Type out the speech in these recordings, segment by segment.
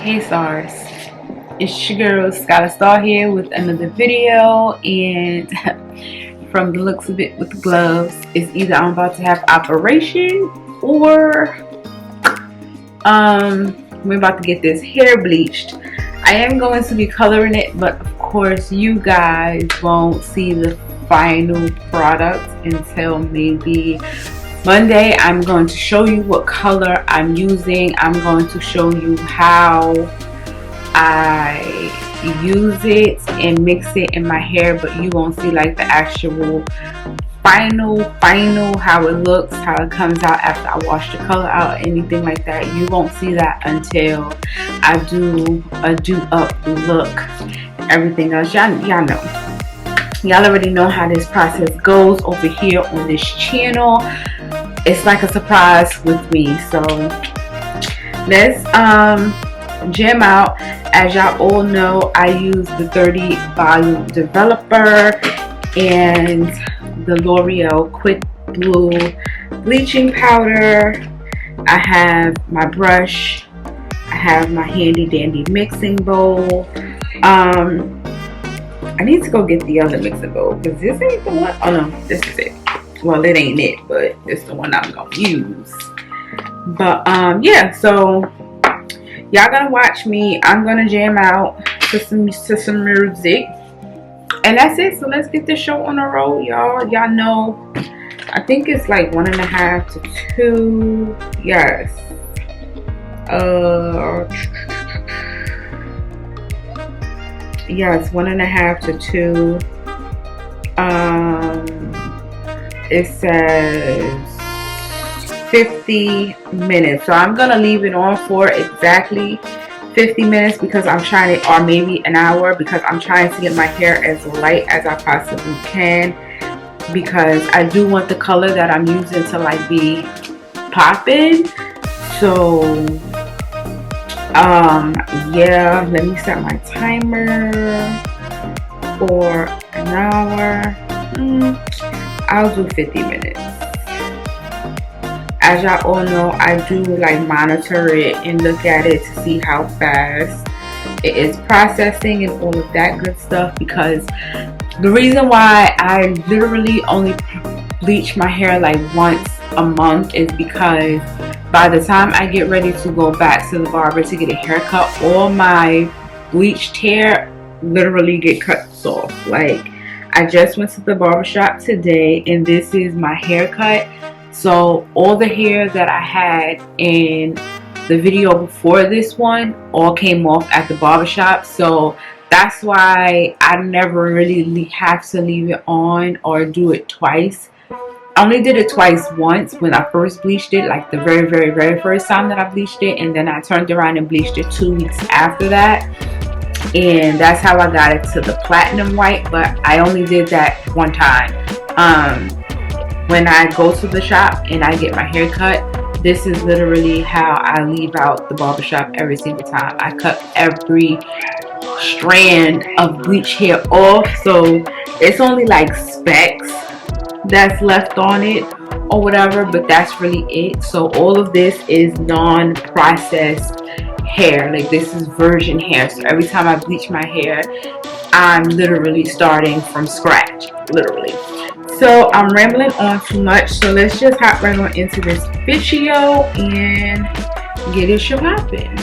Hey Stars, it's your girl Skyla here with another video, and from the looks of it with the gloves, it's either I'm about to have operation or we're about to get this hair bleached. I am going to be coloring it, but of course you guys won't see the final product until maybe Monday. I'm going to show you what color I'm using. I'm going to show you how I use it and mix it in my hair, but you won't see like the actual final how it looks, how it comes out after I wash the color out or anything like that. You won't see that until I do a do up look. Everything else y'all know. Y'all already know how this process goes over here on this channel. It's like a surprise with me. So let's jam out. As y'all all know, I use the 30 volume developer and the L'Oreal Quick Blue bleaching powder. I have my brush. I have my handy dandy mixing bowl. I need to go get the other mixing bowl because this ain't the one. Oh no, this is it. Well, it ain't it, but it's the one I'm gonna use. But yeah, so y'all gonna watch me. I'm gonna jam out to some music, and that's it. So let's get this show on the road, y'all. Y'all know, I think it's like 1.5 to 2. Yes. Yeah, it's 1.5 to 2. It says 50 minutes, so I'm gonna leave it on for exactly 50 minutes because I'm trying to, or maybe an hour, because I'm trying to get my hair as light as I possibly can, because I do want the color that I'm using to like be popping. So yeah, let me set my timer for an hour. I'll do 50 minutes. As y'all all know, I do like monitor it and look at it to see how fast it is processing and all of that good stuff, because the reason why I literally only bleach my hair like once a month is because by the time I get ready to go back to the barber to get a haircut, all my bleached hair literally get cut off. Like, I just went to the barbershop today and this is my haircut. So all the hair that I had in the video before this one all came off at the barbershop. So that's why I never really have to leave it on or do it twice. I only did it twice. Once when I first bleached it, like the very first time that I bleached it, and then I turned around and bleached it 2 weeks after that, and that's how I got it to the platinum white. But I only did that one time. When I go to the shop and I get my hair cut, this is literally how I leave out the barbershop every single time. I cut every strand of bleach hair off, so it's only like specks that's left on it or whatever, but that's really it. So all of this is non-processed hair. Like, this is virgin hair. So every time I bleach my hair, I'm literally starting from scratch, literally. So I'm rambling on too much, so let's just hop right on into this video and get it show popping.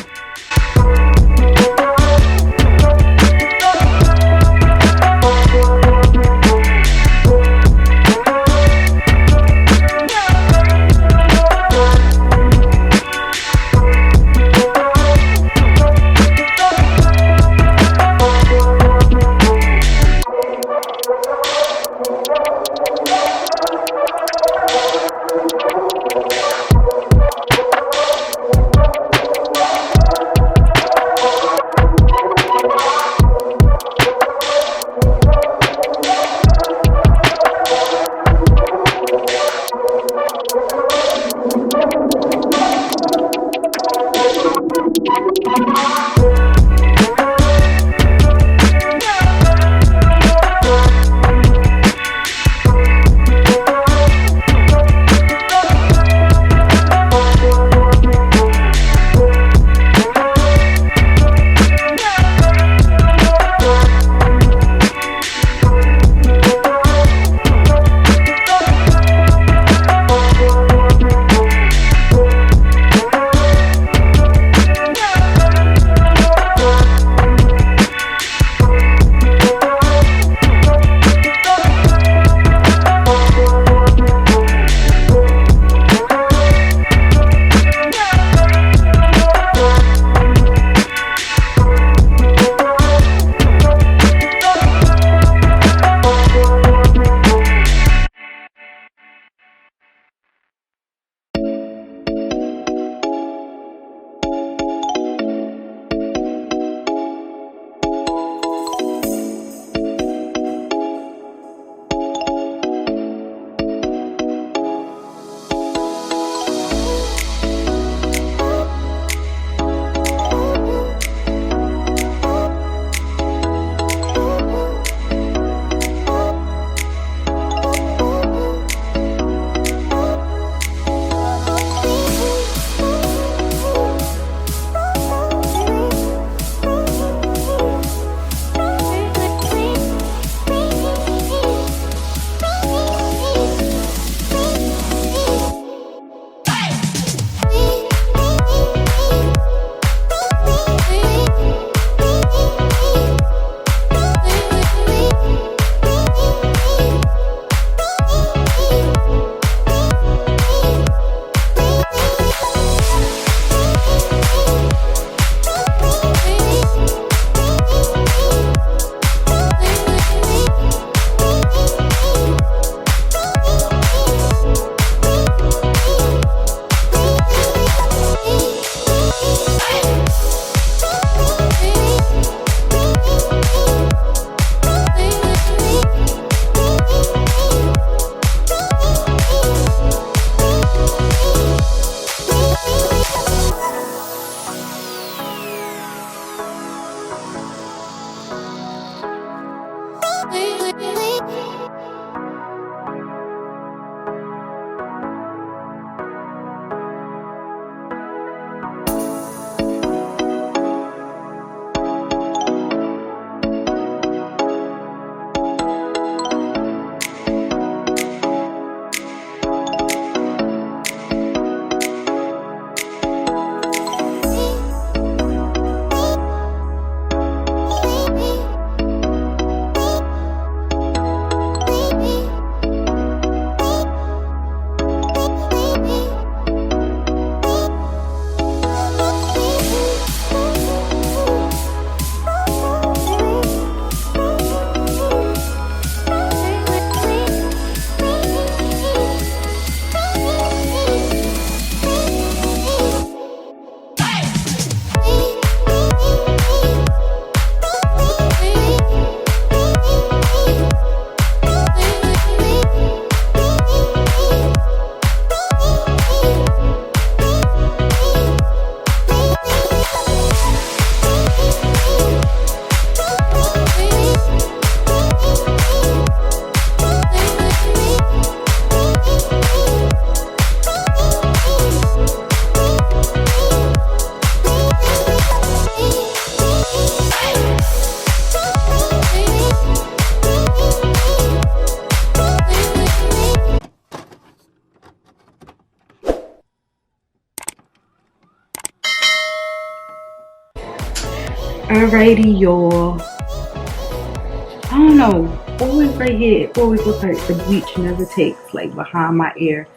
Alrighty, y'all. I don't know. Always right here. It always looks like the bleach never takes, like behind my ear.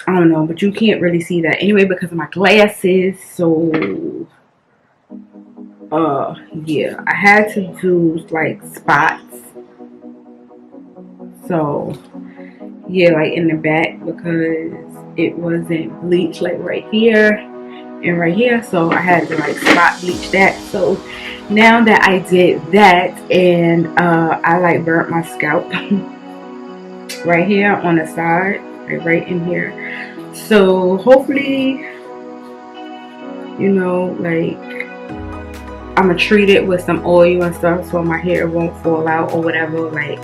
I don't know, but you can't really see that anyway because of my glasses. So, yeah, I had to do like spots. So, yeah, like in the back because it wasn't bleached like right here and right here. So I had to like spot bleach that. So now that I did that and I like burnt my scalp right here on the side, like right in here. So hopefully, you know, like I'm gonna treat it with some oil and stuff so my hair won't fall out or whatever, like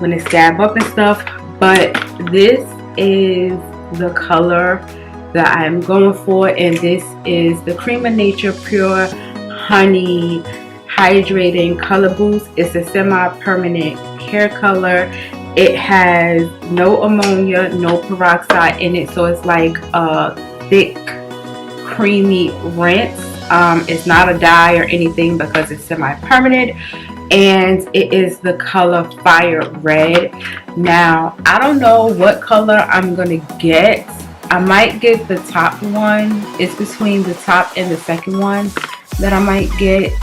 when it scab up and stuff. But this is the color that I'm going for, and this is the Creme of Nature Pure Honey Hydrating Color Boost. It's a semi-permanent hair color. It has no ammonia, no peroxide in it, so it's like a thick creamy rinse. It's not a dye or anything because it's semi-permanent, and it is the color Fire Red. Now I don't know what color I'm gonna get. I might get the top one. It's between the top and the second one that I might get,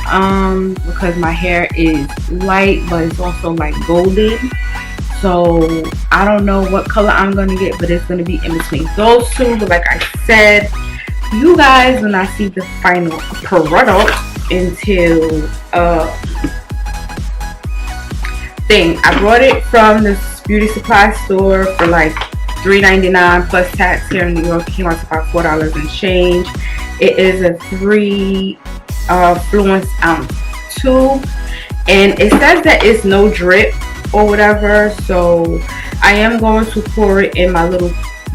because my hair is light but it's also like golden. So I don't know what color I'm gonna get, but it's gonna be in between those two. But like I said, you guys, when I see the final product into thing, I brought it from this beauty supply store for like $3.99 plus tax here in New York. It came out to about $4 and change. It is a 3 fluence ounce tube, and it says that it's no drip or whatever, so I am going to pour it in my little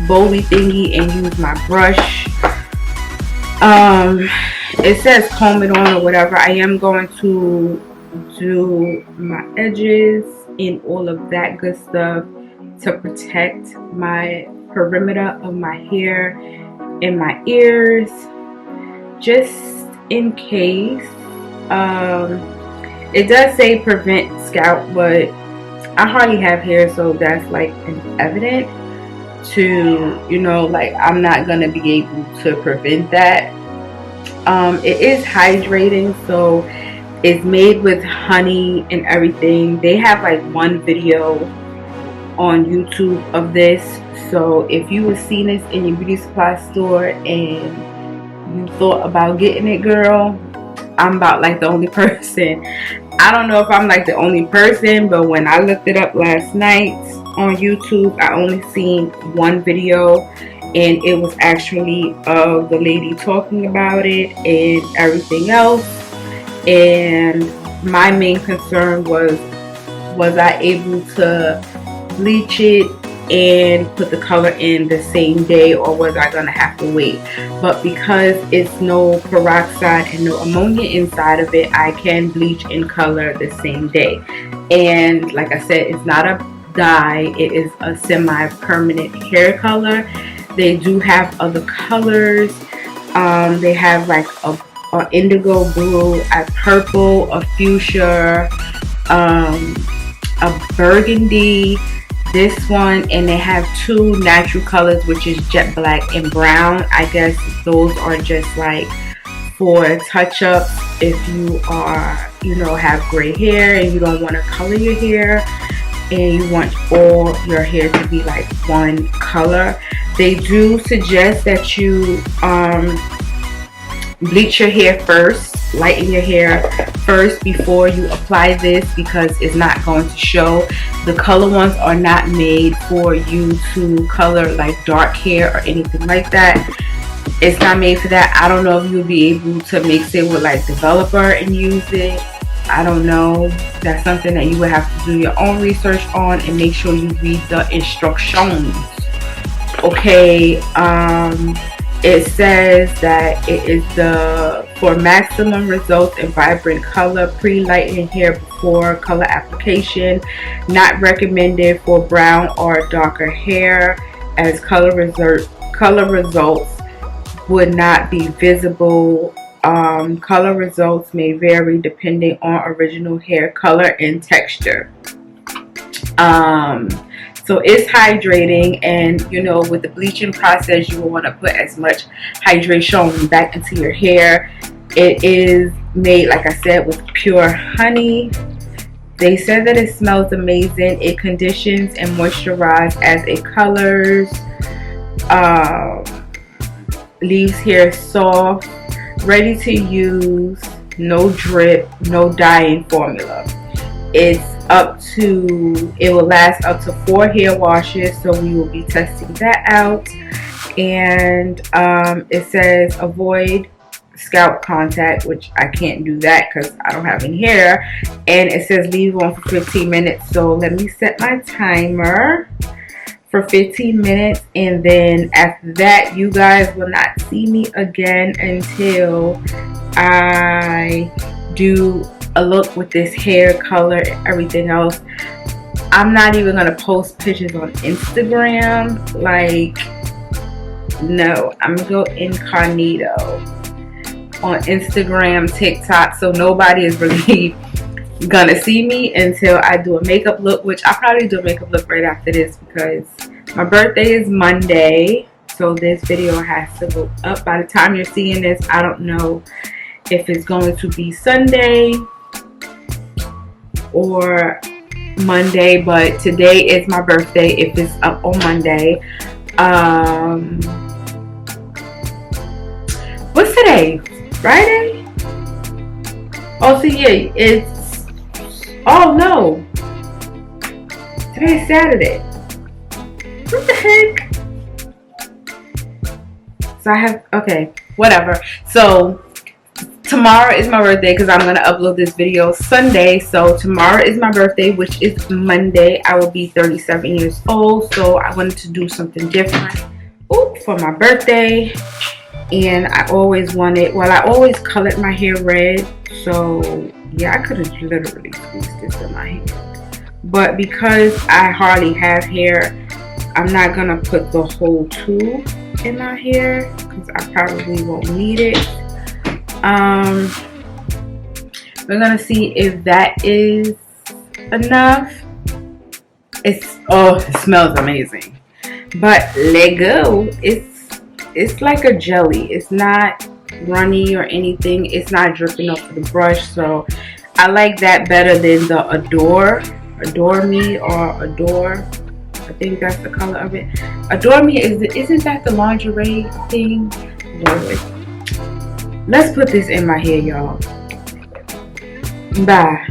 bowly thingy and use my brush. It says comb it on or whatever. I am going to do my edges and all of that good stuff to protect my perimeter of my hair and my ears, just in case. It does say prevent scalp, but I hardly have hair, so that's like an evident to, you know, like I'm not gonna be able to prevent that. It is hydrating, so it's made with honey and everything. They have like one video on YouTube of this, so if you have seen this in your beauty supply store and you thought about getting it, girl, I'm about like the only person. I don't know if I'm like the only person, but when I looked it up last night on YouTube, I only seen one video, and it was actually of the lady talking about it and everything else. And my main concern was I able to bleach it and put the color in the same day, or was I gonna have to wait? But because it's no peroxide and no ammonia inside of it, I can bleach and color the same day. And like I said, it's not a dye, it is a semi-permanent hair color. They do have other colors. They have like a indigo blue, a purple, a fuchsia, a burgundy, this one, and they have two natural colors, which is jet black and brown. I guess those are just like for touch-ups if you are, you know, have gray hair and you don't want to color your hair and you want all your hair to be like one color. They do suggest that you bleach your hair first, lighten your hair first before you apply this, because it's not going to show. The color ones are not made for you to color like dark hair or anything like that. It's not made for that. I don't know if you'll be able to mix it with like developer and use it. I don't know. That's something that you would have to do your own research on and make sure you read the instructions. Okay, it says that it is for maximum results in vibrant color, pre-lighten hair before color application, not recommended for brown or darker hair, as color results would not be visible Color results may vary depending on original hair color and texture. So it's hydrating, and you know, with the bleaching process, you will want to put as much hydration back into your hair. It is made, like I said, with pure honey. They said that it smells amazing. It conditions and moisturizes as it colors. Leaves hair soft, ready to use, no drip, no dyeing formula. It will last up to 4 hair washes, so we will be testing that out. And it says avoid scalp contact, which I can't do that because I don't have any hair. And it says leave on for 15 minutes. So let me set my timer for 15 minutes, and then after that, you guys will not see me again until I do a look with this hair color and everything else. I'm not even gonna post pictures on Instagram. Like, no, I'm gonna go incognito on Instagram, TikTok, so nobody is really gonna see me until I do a makeup look, which I'll probably do a makeup look right after this because my birthday is Monday, so this video has to go up. By the time you're seeing this, I don't know if it's going to be Sunday or Monday, but today is my birthday if it's up on Monday. What's today? Friday? Oh, so yeah, it's, oh no, today's Saturday. What the heck? So I have, okay, whatever. So tomorrow is my birthday because I'm going to upload this video Sunday. So tomorrow is my birthday, which is Monday. I will be 37 years old. So I wanted to do something different for my birthday. And I always wanted, well, I always colored my hair red. So yeah, I could have literally squeezed this in my hair. But because I hardly have hair, I'm not going to put the whole tube in my hair because I probably won't need it. We're gonna see if that is enough. Oh, it smells amazing. But let go. It's like a jelly. It's not runny or anything. It's not dripping off the brush. So I like that better than the Adore Me or Adore. I think that's the color of it. Adore Me, isn't that the lingerie thing? Lord. Let's put this in my hair, y'all. Bye.